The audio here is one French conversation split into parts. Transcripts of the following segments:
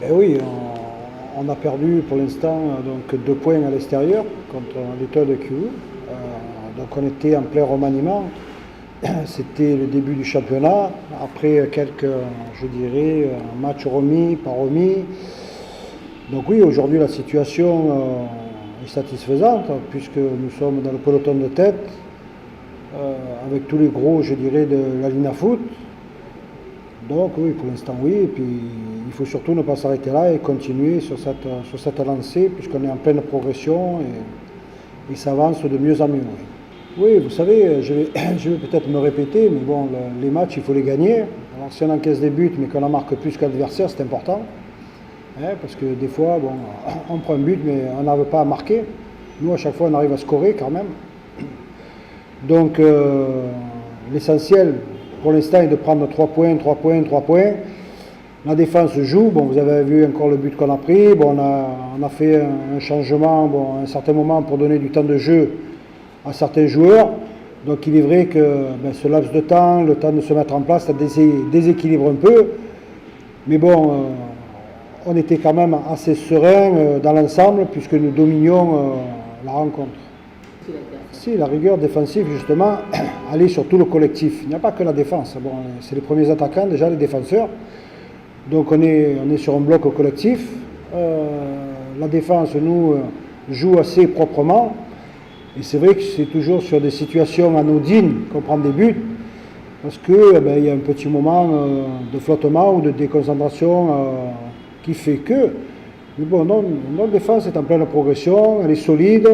Ben oui, on a perdu pour l'instant donc 2 points à l'extérieur contre l'Étoile de Kivu. Donc on était en plein remaniement. C'était le début du championnat. Après quelques, je dirais, matchs remis, pas remis. Donc oui, aujourd'hui la situation est satisfaisante puisque nous sommes dans le peloton de tête avec tous les gros, je dirais, de la Lina Foot. Donc oui, pour l'instant oui, et puis il faut surtout ne pas s'arrêter là et continuer sur cette lancée puisqu'on est en pleine progression et ça avance de mieux en mieux. Oui, vous savez, je vais peut-être me répéter, mais bon, les matchs, il faut les gagner. Alors si on encaisse des buts mais qu'on en marque plus que l'adversaire, c'est important. Hein, parce que des fois, bon, on prend un but mais on n'arrive pas à marquer. Nous, à chaque fois, on arrive à scorer quand même. Donc l'essentiel pour l'instant est de prendre 3 points, 3 points, 3 points. La défense joue, bon, vous avez vu encore le but qu'on a pris, bon, on a fait un changement bon, à un certain moment pour donner du temps de jeu à certains joueurs. Donc il est vrai que ce laps de temps, le temps de se mettre en place, ça déséquilibre un peu. Mais bon, on était quand même assez serein dans l'ensemble puisque nous dominions la rencontre. Si, la rigueur défensive, justement, elle est sur tout le collectif. Il n'y a pas que la défense. Bon, c'est les premiers attaquants, déjà les défenseurs. Donc on est sur un bloc collectif. La défense, nous, joue assez proprement. Et c'est vrai que c'est toujours sur des situations anodines qu'on prend des buts. Parce qu'il y a un petit moment de flottement ou de déconcentration qui fait que. Mais bon, notre défense est en pleine progression, elle est solide.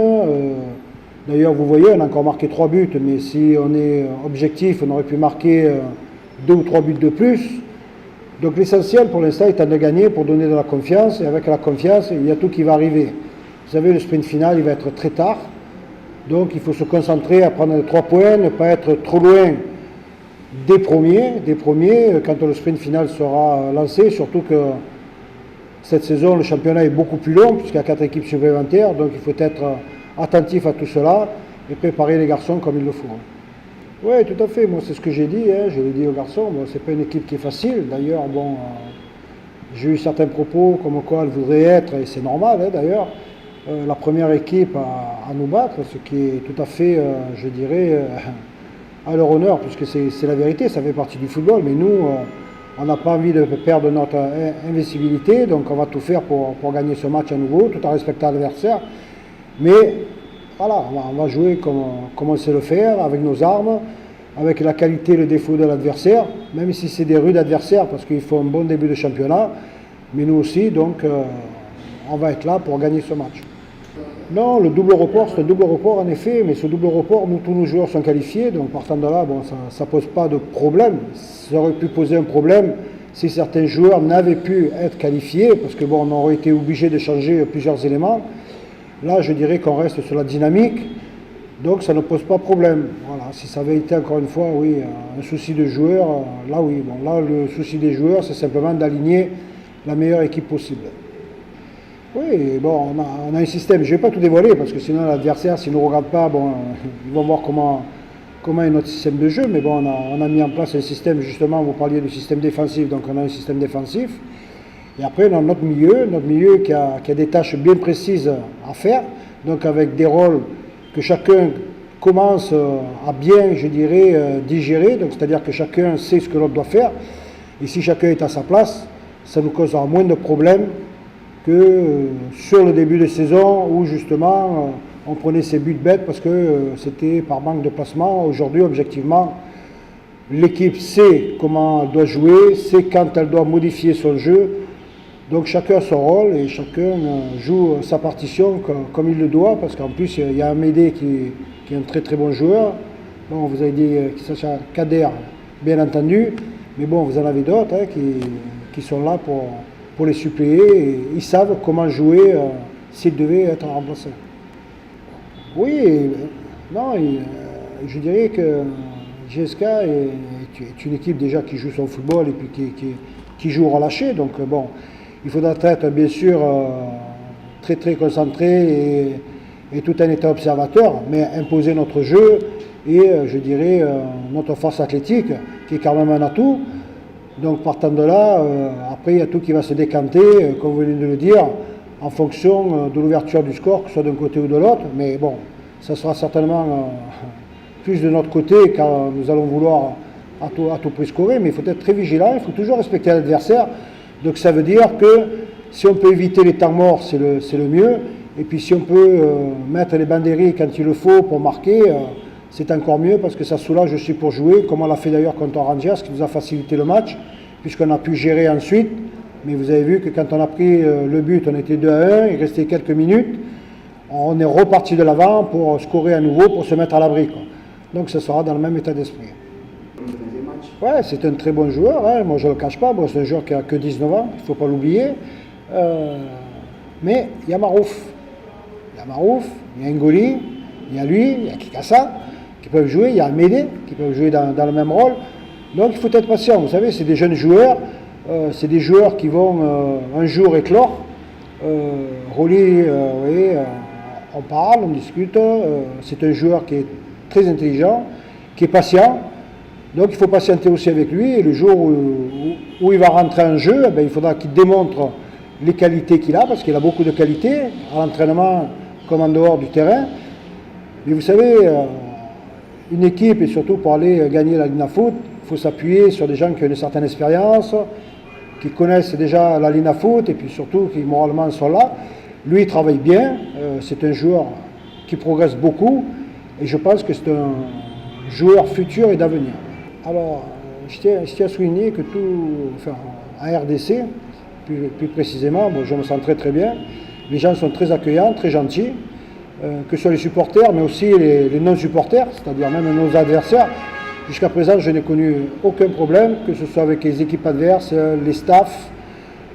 D'ailleurs, vous voyez, on a encore marqué 3 buts, mais si on est objectif, on aurait pu marquer 2 ou 3 buts de plus. Donc l'essentiel pour l'instant est de gagner pour donner de la confiance, et avec la confiance, il y a tout qui va arriver. Vous savez, le sprint final, il va être très tard, donc il faut se concentrer à prendre les 3 points, ne pas être trop loin des premiers, quand le sprint final sera lancé, surtout que cette saison, le championnat est beaucoup plus long, puisqu'il y a 4 équipes supplémentaires, donc il faut être attentif à tout cela et préparer les garçons comme il le faut. Oui, tout à fait. Moi, c'est ce que j'ai dit. Je l'ai dit aux garçons. Bon, c'est pas une équipe qui est facile. D'ailleurs, bon, j'ai eu certains propos comme quoi elle voudrait être, et c'est normal d'ailleurs, la première équipe à nous battre, ce qui est tout à fait, je dirais, à leur honneur, puisque c'est la vérité, ça fait partie du football. Mais nous, on n'a pas envie de perdre notre invincibilité, donc on va tout faire pour gagner ce match à nouveau, tout en respectant l'adversaire. Mais voilà, on va jouer comme on sait le faire, avec nos armes, avec la qualité et le défaut de l'adversaire, même si c'est des rudes adversaires, parce qu'il faut un bon début de championnat. Mais nous aussi, donc, on va être là pour gagner ce match. Non, le double report, c'est un double report en effet, mais ce double report, tous nos joueurs sont qualifiés, donc partant de là, bon, ça ne pose pas de problème. Ça aurait pu poser un problème si certains joueurs n'avaient pu être qualifiés, parce que bon, on aurait été obligé de changer plusieurs éléments. Là, je dirais qu'on reste sur la dynamique, donc ça ne pose pas problème. Voilà, si ça avait été encore une fois, oui, un souci de joueurs, là oui. Bon, là, le souci des joueurs, c'est simplement d'aligner la meilleure équipe possible. Oui, bon, on a un système, je ne vais pas tout dévoiler, parce que sinon l'adversaire, s'il ne nous regarde pas, bon, ils vont voir comment est notre système de jeu, mais bon, on a mis en place un système, justement, vous parliez du système défensif, donc on a un système défensif. Et après, dans notre milieu qui a des tâches bien précises à faire, donc avec des rôles que chacun commence à bien, je dirais, digérer, donc c'est-à-dire que chacun sait ce que l'autre doit faire, et si chacun est à sa place, ça nous causera moins de problèmes que sur le début de saison où justement on prenait ses buts bêtes parce que c'était par manque de placement. Aujourd'hui, objectivement, l'équipe sait comment elle doit jouer, sait quand elle doit modifier son jeu. Donc chacun a son rôle et chacun joue sa partition comme il le doit, parce qu'en plus il y a Amédée qui est un très très bon joueur. Bon, vous avez dit qu'il s'agit de Kader, bien entendu, mais bon, vous en avez d'autres qui sont là pour les suppléer et ils savent comment jouer s'ils devaient être remplacés. Oui, non, je dirais que GSK est une équipe déjà qui joue son football et puis qui joue relâché, donc bon. Il faudra être bien sûr très très concentré et tout en étant observateur, mais imposer notre jeu et je dirais notre force athlétique qui est quand même un atout. Donc partant de là, après il y a tout qui va se décanter, comme vous venez de le dire, en fonction de l'ouverture du score, que ce soit d'un côté ou de l'autre. Mais bon, ça sera certainement plus de notre côté car nous allons vouloir à tout prix scorer, mais il faut être très vigilant, il faut toujours respecter l'adversaire. Donc ça veut dire que si on peut éviter les temps morts, c'est le mieux. Et puis si on peut mettre les banderilles quand il le faut pour marquer, c'est encore mieux parce que ça soulage aussi pour jouer, comme on l'a fait d'ailleurs contre Rangers, qui nous a facilité le match, puisqu'on a pu gérer ensuite. Mais vous avez vu que quand on a pris le but, on était 2-1, il restait quelques minutes, on est reparti de l'avant pour scorer à nouveau, pour se mettre à l'abri. Donc ça sera dans le même état d'esprit. Ouais, c'est un très bon joueur, hein. Moi je ne le cache pas, bon, c'est un joueur qui a que 19 ans, il ne faut pas l'oublier. Mais il y a Marouf, il y a Ngoli, il y a lui, il y a Kikassa qui peuvent jouer, il y a Amédée qui peuvent jouer dans le même rôle. Donc il faut être patient, vous savez, c'est des jeunes joueurs, c'est des joueurs qui vont un jour éclore. Rolly, oui, on parle, on discute, c'est un joueur qui est très intelligent, qui est patient. Donc il faut patienter aussi avec lui et le jour où il va rentrer en jeu, il faudra qu'il démontre les qualités qu'il a, parce qu'il a beaucoup de qualités à l'entraînement comme en dehors du terrain. Mais vous savez, une équipe, et surtout pour aller gagner la Lina Foot, il faut s'appuyer sur des gens qui ont une certaine expérience, qui connaissent déjà la Lina Foot et puis surtout qui moralement sont là. Lui, il travaille bien, c'est un joueur qui progresse beaucoup et je pense que c'est un joueur futur et d'avenir. Alors, je tiens à souligner que en RDC, plus précisément, bon, je me sens très bien, les gens sont très accueillants, très gentils, que ce soit les supporters, mais aussi les non-supporters, c'est-à-dire même nos adversaires. Jusqu'à présent, je n'ai connu aucun problème, que ce soit avec les équipes adverses, les staffs,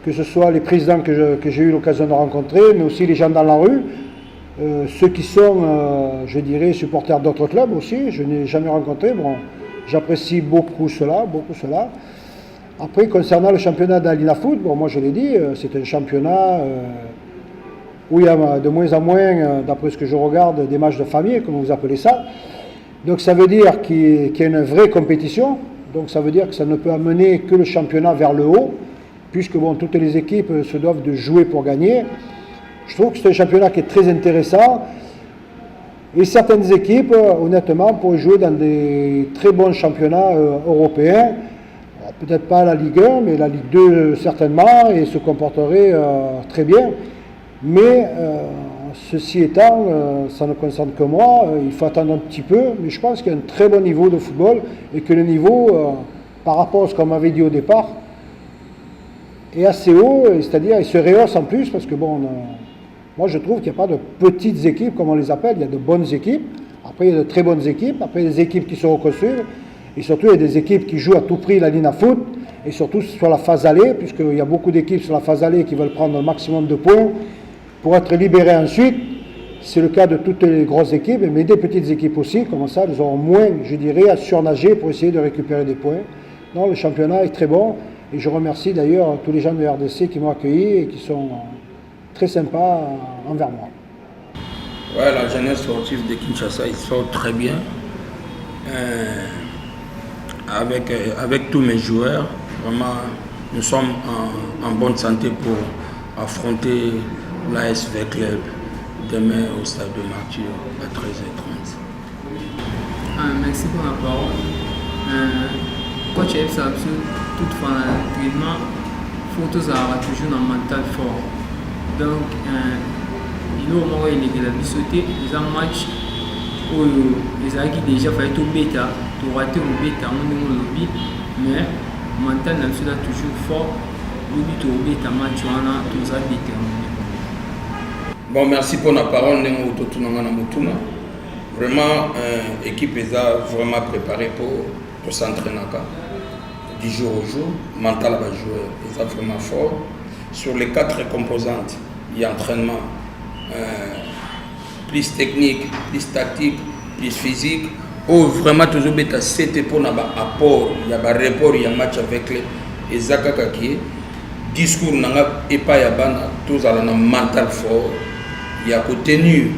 que ce soit les présidents que j'ai eu l'occasion de rencontrer, mais aussi les gens dans la rue, ceux qui sont, je dirais, supporters d'autres clubs aussi, je n'ai jamais rencontré. Bon, j'apprécie beaucoup cela. Après, concernant le championnat d'Alina Foot, bon, moi je l'ai dit, c'est un championnat où il y a de moins en moins, d'après ce que je regarde, des matchs de famille, comme vous appelez ça. Donc ça veut dire qu'il y a une vraie compétition, donc ça veut dire que ça ne peut amener que le championnat vers le haut, puisque bon, toutes les équipes se doivent de jouer pour gagner. Je trouve que c'est un championnat qui est très intéressant, et certaines équipes, honnêtement, pourraient jouer dans des très bons championnats européens, peut-être pas la Ligue 1, mais la Ligue 2 certainement, et se comporteraient très bien. Mais ceci étant, ça ne concerne que moi, il faut attendre un petit peu, mais je pense qu'il y a un très bon niveau de football et que le niveau, par rapport à ce qu'on m'avait dit au départ, est assez haut, c'est-à-dire il se rehausse en plus, parce que bon, moi je trouve qu'il n'y a pas de petites équipes, comme on les appelle, il y a de bonnes équipes, après il y a de très bonnes équipes, après il y a des équipes qui se reconstruisent, et surtout il y a des équipes qui jouent à tout prix la Lina Foot, et surtout sur la phase allée, puisqu'il y a beaucoup d'équipes sur la phase allée qui veulent prendre le maximum de points, pour être libérés ensuite. C'est le cas de toutes les grosses équipes, mais des petites équipes aussi, comme ça, elles auront moins, je dirais, à surnager pour essayer de récupérer des points. Non, le championnat est très bon, et je remercie d'ailleurs tous les gens de RDC qui m'ont accueilli et qui sont très sympas envers moi. Ouais, la jeunesse sportive de Kinshasa, ils sont très bien. Avec tous mes joueurs, vraiment, nous sommes en bonne santé pour affronter l'ASV Club demain au stade de Martyr à 13h30. Merci pour la parole. Coach F. Sabsou, toutefois, l'entraînement, il faut toujours un mental fort. Donc, il est au moment où il a sauté, les matchs où les agues déjà fait tout bêta, tout raté au bêta, on est au lobby, mais le mental est toujours fort. Le but au bêta, match, on a tout ça déterminé. Bon, merci pour la parole. Vraiment, l'équipe est vraiment préparée pour s'entraîner du jour au jour. Mental va jouer, ils sont vraiment fort. Sur les 4 composantes, il y a entraînement, plus technique, plus tactique, plus physique. Oh, vraiment, toujours bêta, c'était pour apport, il y a un rapport, il y a un match avec les Zakaka qui est. Discours et pas yabana, tous à la mental fort. Il y a contenu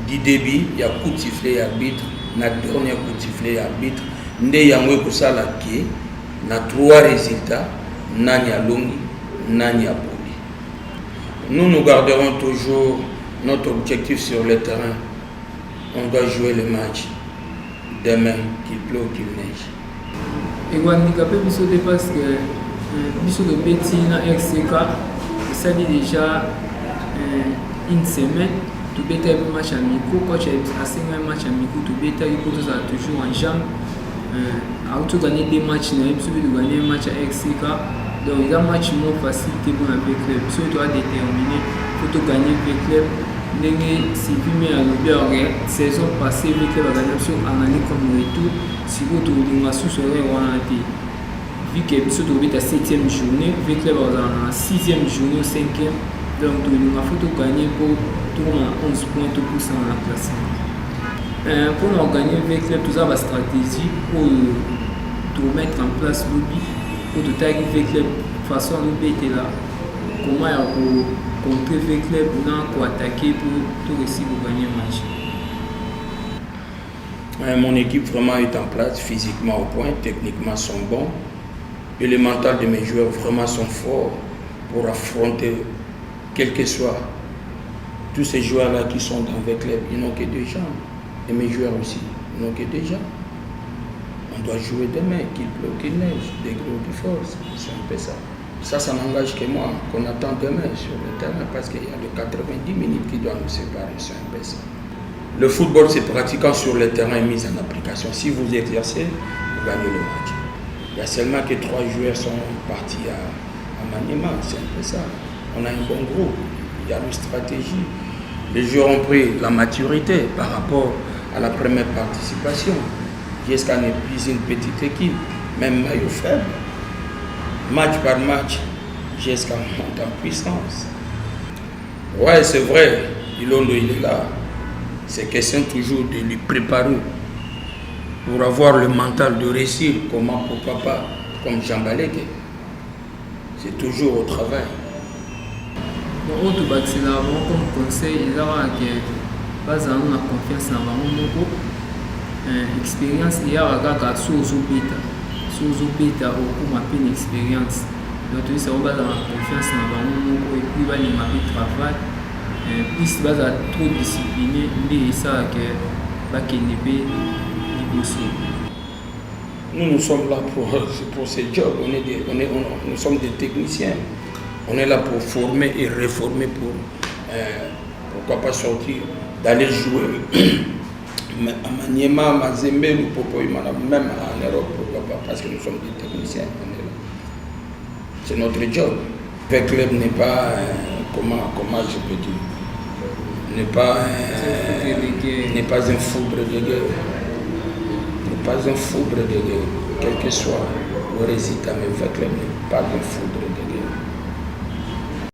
du débit, il y a coup de sifflet arbitre, na dernier coup de sifflet arbitre. Ndé yango ko sala ki na 3 résultats, nani alongi, nani aboli. Nous garderons toujours notre objectif sur le terrain. On doit jouer le match demain, qu'il pleut ou qu'il neige. Et on handicapé parce que biso de beti na RCK ça dit déjà une semaine tout beta un match amico coach a signé un match amico tout beta il faut toujours en jambe a tout gagner des matchs na biso de gagner un match à RCK donc il y a un match moins facile pour avec club biso doit déterminer faut tout gagner avec club ndenge Sylvie mais à la saison passée avec club a gagné sur en année comme retour si vous tournez sous soleil on a été vu que biso tobi ta 7e journée avec club en 6e journée 5e donc il faut gagner pour tourner à 11 points tout pour ça dans la classement pour nous gagner avec club tout ça la stratégie pour mettre en place lobby pour tout tailler avec club façon nous était là comment pour contrer avec club pour attaquer pour tout réussir pour gagner le match. Mon équipe vraiment est en place, physiquement au point, techniquement sont bons. Et le mental de mes joueurs vraiment sont forts pour affronter, quel que soit, tous ces joueurs-là qui sont dans le club, ils n'ont que 2 jambes. Et mes joueurs aussi, ils n'ont que 2 jambes. On doit jouer demain, qu'il pleut, qu'il neige, des gros de force. C'est un peu ça. Ça n'engage que moi, qu'on attend demain sur le terrain, parce qu'il y a les 90 minutes qui doivent nous séparer. C'est un peu ça. Le football, c'est pratiquant sur le terrain et mis en application. Si vous exercez, vous gagnez le match. Il y a seulement que 3 joueurs sont partis à Maniema, c'est un peu ça. On a un bon groupe, il y a une stratégie. Les joueurs ont pris la maturité par rapport à la première participation. Jusqu'à n'est plus une petite équipe, même maillot faible. Match par match, jusqu'à monter en puissance. Ouais, c'est vrai, Ilondo il est là. C'est question toujours de lui préparer pour avoir le mental de réussir, comment pourquoi pas, comme Jean Baleke. C'est toujours au travail. Bon, tout bâti là, comme conseil, il y a que pas à nous confiance dans mon expérience, il y a un sous-bêta ou comme une expérience. Donc, ça va dans la confiance dans mon et puis va y travail. Plus bas à trop discipliné, mais ça que nous sommes là pour ce job, nous sommes des techniciens. On est là pour former et réformer pour pourquoi pas sortir, d'aller jouer à Maniema, à Mazembe, même en Europe, pourquoi pas, parce que nous sommes des techniciens. C'est notre job. Le club n'est pas, comment je peux dire, n'est pas un foudre de guerre. N'est pas un foudre de guerre. Quel que soit le résultat, mais le club n'est pas un foudre de guerre.